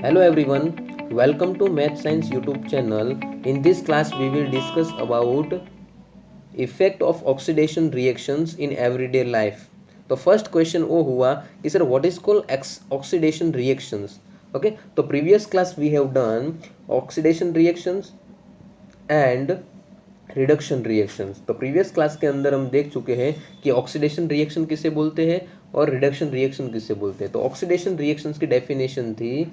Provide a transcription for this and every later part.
Hello everyone, welcome to Math Science YouTube channel. In this class we will discuss about effect of oxidation reactions in everyday life. तो first question वो हुआ कि sir what is called oxidation reactions. Okay, तो previous class we have done oxidation reactions and reduction reactions. तो previous class के अंदर हम देख चुके हैं कि ऑक्सीडेशन रिएक्शन किसे बोलते हैं और रिडक्शन रिएक्शन किसे बोलते हैं. तो ऑक्सीडेशन रिएक्शंस की डेफिनेशन थी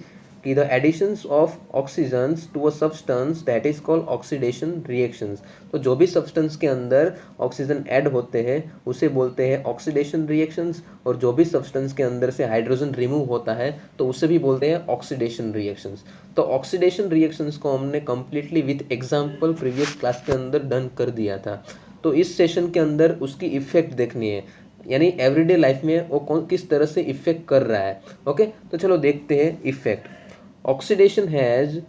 कि the additions of oxygens to a substance that is called oxidation reactions. तो जो भी सब्सटेंस के अंदर ऑक्सीजन ऐड होते हैं उसे बोलते हैं ऑक्सीडेशन रिएक्शंस, और जो भी सब्सटेंस के अंदर से हाइड्रोजन रिमूव होता है तो उसे भी बोलते हैं ऑक्सीडेशन रिएक्शंस. तो ऑक्सीडेशन रिएक्शंस को हमने completely with example previous class के अंदर डन कर दिया था. तो इस सेशन के अंदर उसकी इफेक्ट देखनी है, यानी एवरीडे लाइफ में वो कौन किस तरह से इफेक्ट कर रहा है. ओके, तो चलो देखते हैं effect. Oxidation has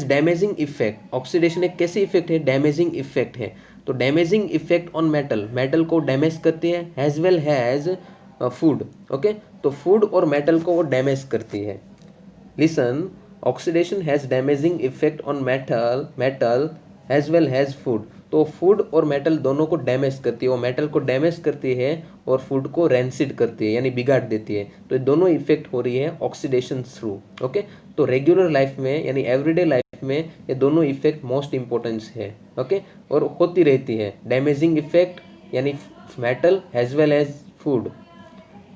damaging effect. Oxidation एक कैसी इफेक्ट है? डैमेजिंग इफेक्ट है. तो damaging effect on metal, metal को डैमेज करती है. Has well has food. Okay, तो फूड और मेटल को वो डैमेज करती है. Listen, oxidation has damaging effect on metal as well has food. तो फूड और मेटल दोनों को डैमेज करती है. वो मेटल को डैमेज करती है और फूड को रेंसिड करती है, यानी बिगाड़ देती है. तो ये दोनों इफेक्ट हो रही है ऑक्सीडेशन थ्रू. ओके, तो रेगुलर लाइफ में यानी एवरीडे लाइफ में ये दोनों इफेक्ट मोस्ट इंपॉर्टेंस है. ओके, और होती रहती है. डैमेजिंग इफेक्ट यानी metal as well as food.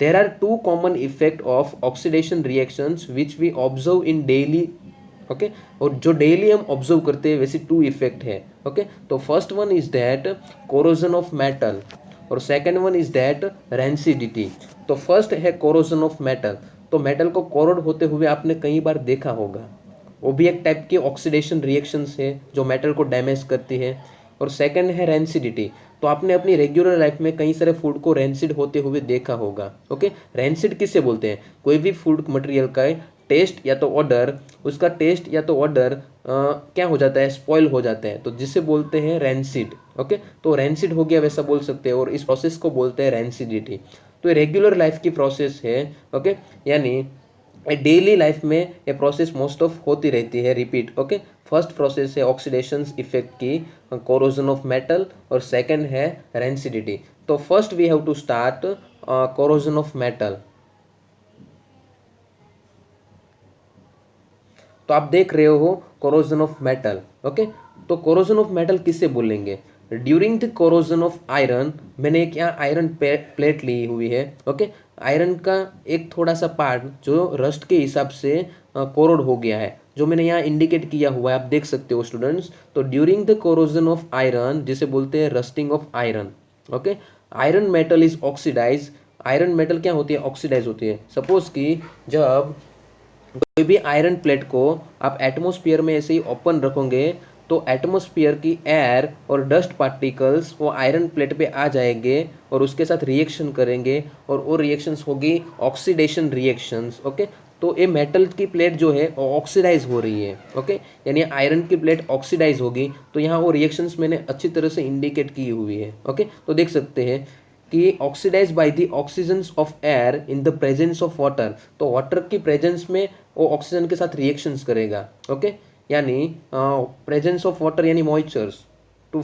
There are two common effect of oxidation reactions which we observe in daily. Okay, और जो डेली हम ऑब्जर्व करते हैं वैसी टू इफेक्ट है. ओके, तो first one is that corrosion of metal और second one is that rancidity. तो फर्स्ट है कोरोजन ऑफ मेटल. तो मेटल को कोरोड होते हुए आपने कई बार देखा होगा. वो भी एक टाइप की ऑक्सीडेशन रिएक्शंस है जो मेटल को डैमेज करती है. और सेकंड है रेंसिडिटी. तो आपने अपनी रेगुलर लाइफ में कई सारे फूड को रेंसिड होते हुए देखा होगा. ओके, रेंसिड किसे बोलते हैं? कोई भी फूड मटेरियल का टेस्ट या तो ऑर्डर, उसका टेस्ट या तो ऑर्डर क्या हो जाता है? स्पॉइल हो जाता है, तो जिसे बोलते हैं रेंसिड. ओके, तो रेंसिड हो गया वैसा बोल सकते हैं, और इस प्रोसेस को बोलते हैं रेंसिडिटी. तो ये रेगुलर लाइफ की प्रोसेस है. ओके, यानी डेली लाइफ में ये प्रोसेस मोस्ट ऑफ होती रहती है, रिपीट. ओके, फर्स्ट प्रोसेस है ऑक्सीडेशन इफेक्ट की, कोरोजन ऑफ मेटल, और सेकंड है रेंसिडिटी. तो first we have to start corrosion of metal. तो आप देख रहे हो कोरोजन ऑफ मेटल. ओके, तो कोरोजन ऑफ मेटल किससे बोलेंगे? During the corrosion of iron. मैंने एक यहाँ आयरन प्लेट ली हुई है. ओके, आयरन का एक थोड़ा सा पार्ट जो रस्ट के हिसाब से कोरोड हो गया है, जो मैंने यहाँ इंडिकेट किया हुआ है, आप देख सकते हो स्टूडेंट्स. तो during the corrosion of iron, जिसे बोलते हैं rusting of iron. Okay, iron metal is oxidise. Iron metal क्या होती है? ऑक्सीडाइज होती है. सपोज कि जब कोई भी आयरन प्लेट को आप एटमॉस्फेयर में ऐसे ही ओपन रखोगे तो एटमॉस्फेयर की एयर और डस्ट पार्टिकल्स वो आयरन प्लेट पे आ जाएंगे और उसके साथ रिएक्शन करेंगे, और वो रिएक्शंस होगी ऑक्सीडेशन रिएक्शंस. ओके, तो ये मेटल की प्लेट जो है वो ऑक्सीडाइज हो रही है. ओके, यानी आयरन की प्लेट ऑक्सीडाइज होगी, तो यहाँ वो रिएक्शंस मैंने अच्छी तरह से इंडिकेट की हुई है. ओके, तो देख सकते हैं कि oxidise by the oxygens of air in the presence of water. तो वाटर की प्रेजेंस में वो ऑक्सीजन के साथ रिएक्शंस करेगा. ओके, यानी प्रेजेंस ऑफ वाटर यानी moistures to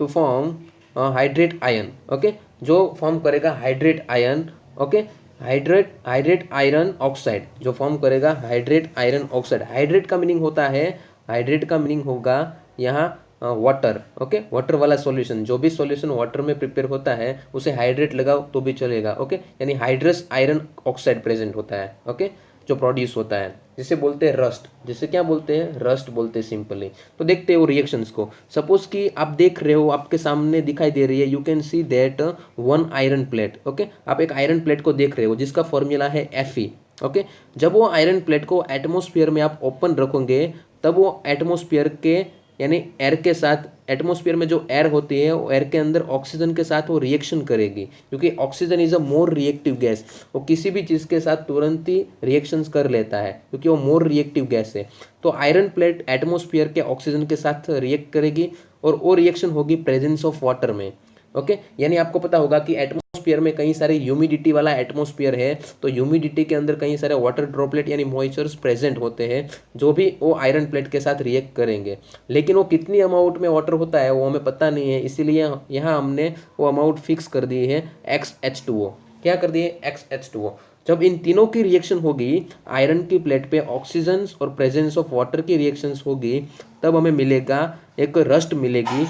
form hydrate ion. Okay, जो फॉर्म करेगा hydrate ion. Okay, hydrate iron oxide जो फॉर्म करेगा हाइड्रेट आयरन ऑक्साइड. हाइड्रेट का मीनिंग होता है, हाइड्रेट का मीनिंग होगा यहाँ वाटर. ओके, वाटर वाला सॉल्यूशन, जो भी सॉल्यूशन वाटर में प्रिपेयर होता है उसे हाइड्रेट लगाओ तो भी चलेगा. ओके, यानी हाइड्रस आयरन ऑक्साइड प्रेजेंट होता है. ओके, जो प्रोड्यूस होता है, जिसे बोलते हैं रस्ट. जिसे क्या बोलते हैं? रस्ट बोलते हैं सिंपली. तो देखते हो रिएक्शंस को. सपोज कि आप देख रहे हो, आपके सामने दिखाई दे रही है, you can see that one iron plate. Okay, आप एक आयरन प्लेट को देख रहे हो जिसका फॉर्मूला है Fe. ओके, जब वो आयरन प्लेट को एटमोस्फियर में आप ओपन रखोगे तब वो एटमोस्फियर के यानी एयर के साथ, एटमॉस्फेयर में जो एयर होती है वो एयर के अंदर ऑक्सीजन के साथ वो रिएक्शन करेगी, क्योंकि oxygen is a more reactive gas. वो किसी भी चीज़ के साथ तुरंत ही रिएक्शंस कर लेता है क्योंकि वो मोर रिएक्टिव गैस है. तो आयरन प्लेट एटमॉस्फेयर के ऑक्सीजन के साथ रिएक्ट करेगी और वो रिएक्शन होगी प्रेजेंस ऑफ वाटर में. ओके, यानी आपको पता होगा कि एटमॉस्फेयर में कई सारे ह्यूमिडिटी वाला एटमॉस्फेयर है, तो ह्यूमिडिटी के अंदर कई सारे वाटर ड्रॉपलेट यानी मॉइस्चर्स प्रेजेंट होते हैं जो भी वो आयरन प्लेट के साथ रिएक्ट करेंगे, लेकिन वो कितनी अमाउंट में वाटर होता है वो हमें पता नहीं है, इसीलिए यहाँ हमने वो अमाउंट फिक्स कर दी है XH2O। क्या कर दिए? XH2O। जब इन तीनों की रिएक्शन होगी आयरन की प्लेट पे, ऑक्सीजन और प्रेजेंस ऑफ वाटर की रिएक्शंस होगी, तब हमें मिलेगा एक रस्ट मिलेगी,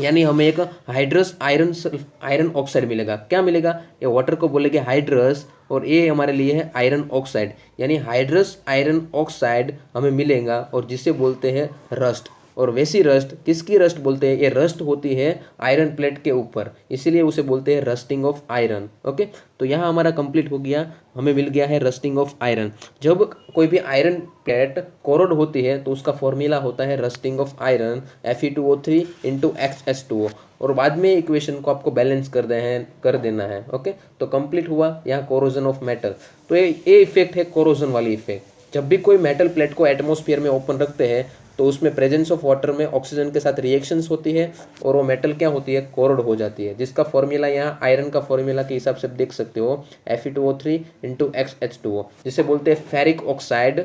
यानी हमें एक हाइड्रस आयरन ऑक्साइड मिलेगा। क्या मिलेगा? ये वाटर को बोलेंगे हाइड्रस और ये हमारे लिए है आयरन ऑक्साइड, यानी हाइड्रस आयरन ऑक्साइड हमें मिलेगा और जिसे बोलते हैं रस्ट। और वैसी रस्ट किसकी रस्ट बोलते हैं? ये रस्ट होती है आयरन प्लेट के ऊपर, इसीलिए उसे बोलते हैं रस्टिंग ऑफ आयरन। ओके, तो यहाँ हमारा कंप्लीट हो गया, हमें मिल गया है रस्टिंग ऑफ आयरन। जब कोई भी आयरन प्लेट कोरोड होती है तो उसका फॉर्मूला होता है rusting of iron Fe2O3 into XH2O, और बाद में इक्वेशन को आपको बैलेंस कर देना है। ओके, तो कंप्लीट हुआ यहाँ कोरोजन ऑफ मेटल। तो ये इफेक्ट है कोरोजन वाली इफेक्ट। जब भी कोई मेटल प्लेट को एटमॉस्फेयर में ओपन रखते हैं तो उसमें प्रेजेंस ऑफ वाटर में ऑक्सीजन के साथ रिएक्शंस होती है और वो मेटल क्या होती है? कोरोड हो जाती है, जिसका फॉर्मूला यहाँ आयरन का फॉर्मूला के हिसाब से देख सकते हो Fe2O3 इंटू XH2O, जिसे बोलते हैं ferric oxide,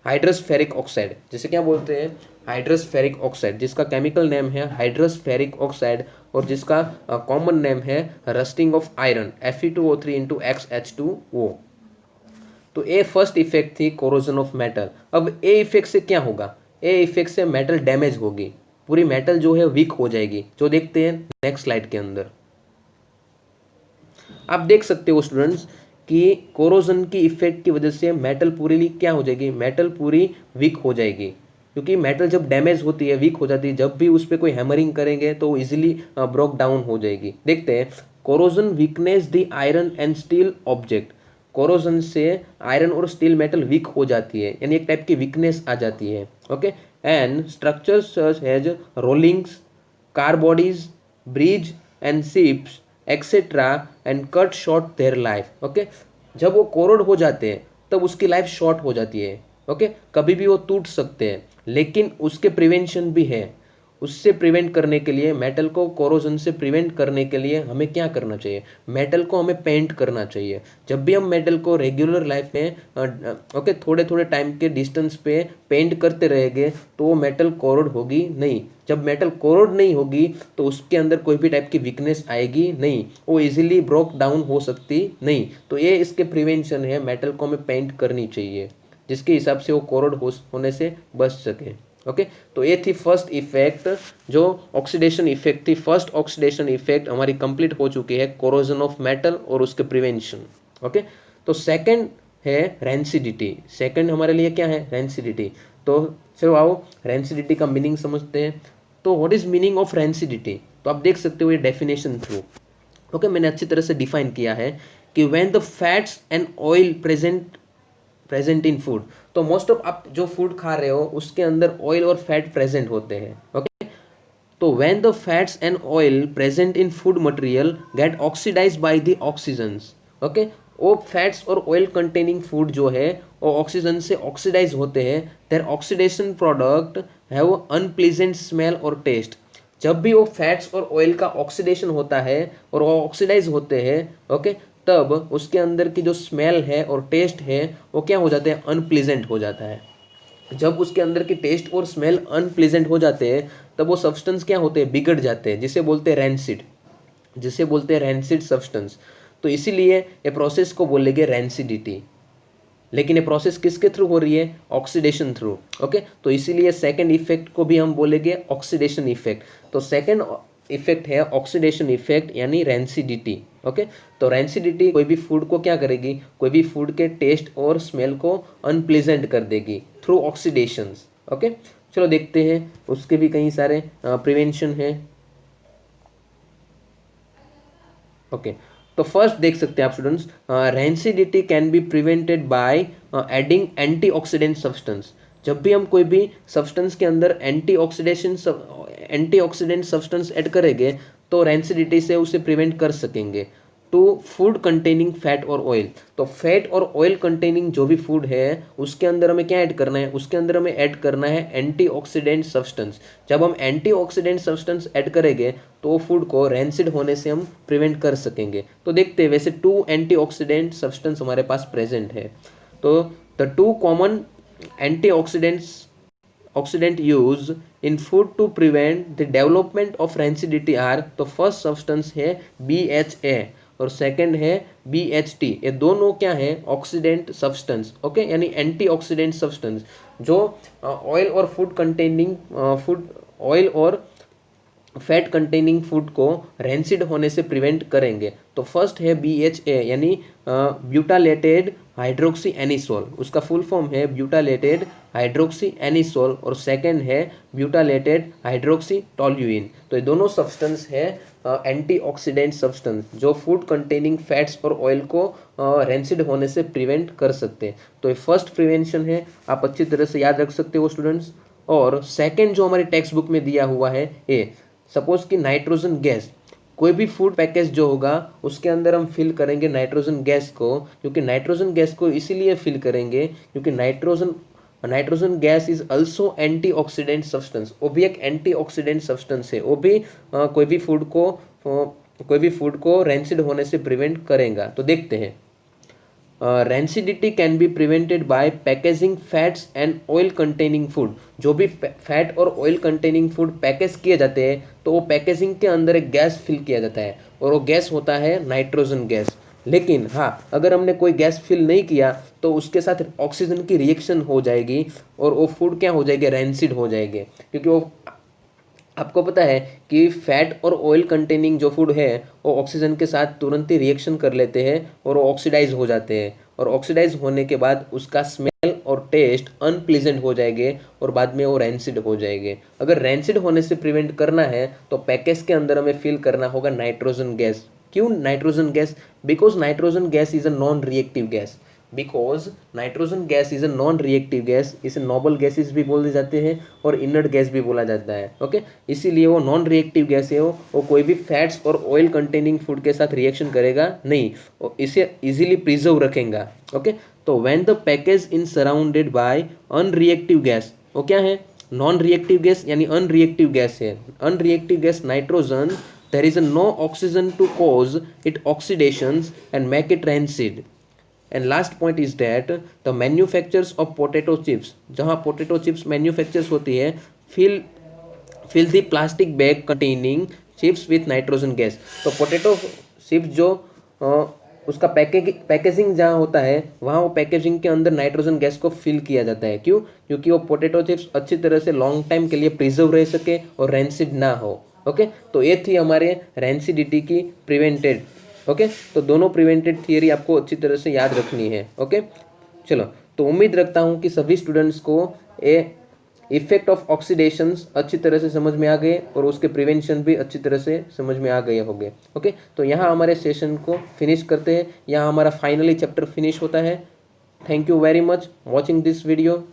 hydrous ferric oxide, जिसे क्या बोलते हैं? हाइड्रस फेरिक ऑक्साइड, जिसका केमिकल नेम है हाइड्रस फेरिक ऑक्साइड और जिसका कॉमन नेम है rusting of iron Fe2O3 into XH2O। तो ए फर्स्ट इफेक्ट थी कोरोजन ऑफ मेटल। अब ए इफेक्ट से क्या होगा? ए इफेक्ट से मेटल डैमेज होगी, पूरी मेटल जो है वीक हो जाएगी, जो देखते हैं नेक्स्ट स्लाइड के अंदर। आप देख सकते हो स्टूडेंट्स कि कोरोजन की इफेक्ट की वजह से मेटल पूरी क्या हो जाएगी? मेटल पूरी वीक हो जाएगी, क्योंकि मेटल जब डैमेज होती है, वीक हो जाती है, जब भी उस पर कोई हैमरिंग करेंगे तो वो इजिली ब्रोक डाउन हो जाएगी। देखते हैं, corrosion weakness the iron and steel object. Corrosion से आयरन और स्टील मेटल वीक हो जाती है, यानी एक टाइप की वीकनेस आ जाती है। Okay, and structures such as rollings, car bodies, bridge and ships etcetera and cut short their life. Okay, जब वो कोरोड हो जाते हैं तब उसकी लाइफ शॉर्ट हो जाती है। ओके, कभी भी वो टूट सकते हैं, लेकिन उसके प्रिवेंशन भी है। उससे प्रिवेंट करने के लिए, मेटल को कोरोजन से प्रिवेंट करने के लिए हमें क्या करना चाहिए? मेटल को हमें पेंट करना चाहिए। जब भी हम मेटल को रेगुलर लाइफ में ओके थोड़े थोड़े टाइम के डिस्टेंस पे पेंट करते रहेंगे तो वो मेटल कोरोड होगी नहीं। जब मेटल कोरोड नहीं होगी तो उसके अंदर कोई भी टाइप की वीकनेस आएगी नहीं, वो इजीली ब्रोक डाउन हो सकती नहीं। तो ये इसके प्रिवेंशन है, मेटल को हमें पेंट करनी चाहिए जिसके हिसाब से वो कोरोड होने से बच सके। ओके, तो ये थी फर्स्ट इफेक्ट, जो ऑक्सीडेशन इफेक्ट थी। फर्स्ट ऑक्सीडेशन इफेक्ट हमारी कंप्लीट हो चुकी है, कोरोजन ऑफ मेटल और उसके प्रिवेंशन। ओके, तो सेकंड है रेंसिडिटी। सेकंड हमारे लिए क्या है? रेंसिडिटी। तो चलो आओ रेंसिडिटी का मीनिंग समझते हैं। तो what is meaning of rancidity? तो आप देख सकते हो ये डेफिनेशन थ्रू। ओके, मैंने अच्छी तरह से डिफाइन किया है कि when the fats and oil present in food. तो मोस्ट ऑफ आप जो फूड खा रहे हो उसके अंदर ऑयल और फैट प्रेजेंट होते हैं। ओके, तो when the fats and oil present in food material get oxidised by the oxygens. Okay, वो फैट्स और ऑयल कंटेनिंग फूड जो है वो ऑक्सीजन से ऑक्सीडाइज होते हैं। Their oxidation product have unpleasant smell और टेस्ट। जब भी वो फैट्स और ऑयल का ऑक्सीडेशन होता है और वो ऑक्सीडाइज होते हैं, ओके, तब उसके अंदर की जो स्मेल है और टेस्ट है वो क्या हो जाते हैं? अनप्लीजेंट हो जाता है। जब उसके अंदर की टेस्ट और स्मेल अनप्लीजेंट हो जाते हैं तब वो सब्सटेंस क्या होते हैं? बिगड़ जाते हैं, जिसे बोलते हैं रैंसिड, जिसे बोलते हैं रैंसिड सब्सटेंस। तो इसीलिए ये प्रोसेस को बोलेंगे रैंसिडिटी। लेकिन ये प्रोसेस किसके थ्रू हो रही है? Oxidation through. ओके, तो इसीलिए सेकंड इफेक्ट को भी हम बोलेंगे ऑक्सीडेशन इफेक्ट। तो सेकंड इफेक्ट है ऑक्सीडेशन इफेक्ट यानी रेंसिडिटी। ओके, तो रेंसिडिटी कोई भी फूड को क्या करेगी? कोई भी फूड के टेस्ट और स्मेल को अनप्लीजेंट कर देगी थ्रू ऑक्सीडेशंस। ओके, चलो देखते हैं, उसके भी कई सारे प्रिवेंशन है। ओके, तो फर्स्ट देख सकते हैं आप students, rancidity can be prevented by adding antioxidant substance. जब भी हम कोई भी सब्सटेंस के अंदर एंटीऑक्सीडेंट सब्सटेंस ऐड करेंगे तो रेंसिडिटी से उसे प्रिवेंट कर सकेंगे। टू फूड कंटेनिंग फैट और ऑयल। तो फैट और ऑयल कंटेनिंग जो भी फूड है उसके अंदर हमें क्या ऐड करना है, उसके अंदर हमें ऐड करना है एंटीऑक्सीडेंट सब्सटेंस। जब हम एंटीऑक्सीडेंट सब्सटेंस ऐड करेंगे तो फूड को रैंसिड होने से हम प्रिवेंट कर सकेंगे। तो देखते हैं, वैसे 2 एंटीऑक्सीडेंट सब्सटेंस हमारे पास प्रेजेंट है। तो the 2 common antioxidant used in food to prevent the development of rancidity are, तो फर्स्ट सब्सटेंस है BHA और सेकंड है BHT। ये दोनों क्या है, ऑक्सीडेंट सब्सटेंस, ओके, यानी एंटीऑक्सीडेंट सब्सटेंस जो ऑयल और फूड कंटेनिंग फूड ऑयल और फैट कंटेनिंग फूड को रेंसिड होने से प्रिवेंट करेंगे। तो फर्स्ट है BHA यानी ब्यूटालेटेड हाइड्रोक्सी एनिसोल, उसका फुल फॉर्म है ब्यूटालेटेड हाइड्रोक्सी एनिसोल, और सेकंड है ब्यूटालेटेड हाइड्रोक्सी टोल्यूइन। तो ये दोनों सब्सटेंस है एंटीऑक्सीडेंट सब्सटेंस जो फूड कंटेनिंग फैट्स और ऑयल को रेंसिड होने से प्रिवेंट कर सकते हैं। तो ये फर्स्ट प्रिवेंशन है, आप अच्छी तरह से याद रख सकते हो स्टूडेंट्स। और सेकंड जो हमारी टेक्स्ट बुक में दिया हुआ है, ए सपोज कि नाइट्रोजन गैस, कोई भी फूड पैकेज जो होगा उसके अंदर हम फिल करेंगे नाइट्रोजन गैस को, क्योंकि नाइट्रोजन गैस को इसीलिए फिल करेंगे क्योंकि nitrogen gas is also antioxidant substance, वो भी एक एंटीऑक्सीडेंट सब्सटेंस है, वो भी कोई भी फूड को रेंसिड होने से प्रिवेंट करेगा। तो देखते हैं, rancidity can be prevented by packaging fats and oil containing food. जो भी फैट और ऑयल कंटेनिंग फूड पैकेज किए जाते हैं तो वो पैकेजिंग के अंदर एक गैस फिल किया जाता है और वो गैस होता है नाइट्रोजन गैस। लेकिन हाँ, अगर हमने कोई गैस फिल नहीं किया तो उसके साथ ऑक्सीजन की रिएक्शन हो जाएगी और वो फूड क्या हो जाएगी, रेंसिड हो जाएंगे, क्योंकि वो आपको पता है कि फैट और ऑयल कंटेनिंग जो फूड है वो ऑक्सीजन के साथ तुरंत ही रिएक्शन कर लेते हैं और वो ऑक्सीडाइज हो जाते हैं, और ऑक्सीडाइज होने के बाद उसका स्मेल और टेस्ट अनप्लीजेंट हो जाएंगे और बाद में वो रैंसिड हो जाएंगे। अगर रैंसिड होने से प्रिवेंट करना है तो पैकेज के अंदर हमें फिल करना होगा नाइट्रोजन गैस। क्यों nitrogen gas? Because nitrogen gas is a non reactive gas, because nitrogen gas is a non reactive gas. इसे नोबल गैसेस भी बोले जाते हैं और इनर्ट गैस भी बोला जाता है, ओके। इसीलिए वो नॉन रिएक्टिव गैस है, वो कोई भी फैट्स और ऑयल कंटेनिंग फूड के साथ रिएक्शन करेगा नहीं, और इसे इजीली प्रिजर्व रखेगा, ओके। तो when the package in surrounded by unreactive gas, वो क्या है, नॉन रिएक्टिव गैस यानी अनरिएक्टिव गैस है। Unreactive gas nitrogen, there is no oxygen to cause it oxidations and make it rancid. And last point is that the manufacturers of potato chips, जहाँ potato chips manufactures होती है, fill the plastic bag containing chips with nitrogen gas। तो potato chips जो उसका packaging जहाँ होता है वहाँ वो पैकेजिंग के अंदर नाइट्रोजन गैस को फिल किया जाता है। क्यों? क्योंकि वो पोटैटो चिप्स अच्छी तरह से लॉन्ग टाइम के लिए प्रिजर्व रह सके और रैंसिड ना हो, ओके। तो ये थी हमारे रैंसिडिटी की प्रिवेंटेड, ओके। तो दोनों प्रिवेंटेड थियरी आपको अच्छी तरह से याद रखनी है, ओके। चलो, तो उम्मीद रखता हूँ कि सभी स्टूडेंट्स को इफेक्ट ऑफ ऑक्सीडेशंस अच्छी तरह से समझ में आ गए और उसके प्रिवेंशन भी अच्छी तरह से समझ में आ गए होंगे, ओके। तो यहाँ हमारे सेशन को फिनिश करते हैं, यहाँ हमारा फाइनली चैप्टर फिनिश होता है। Thank you very much watching this video.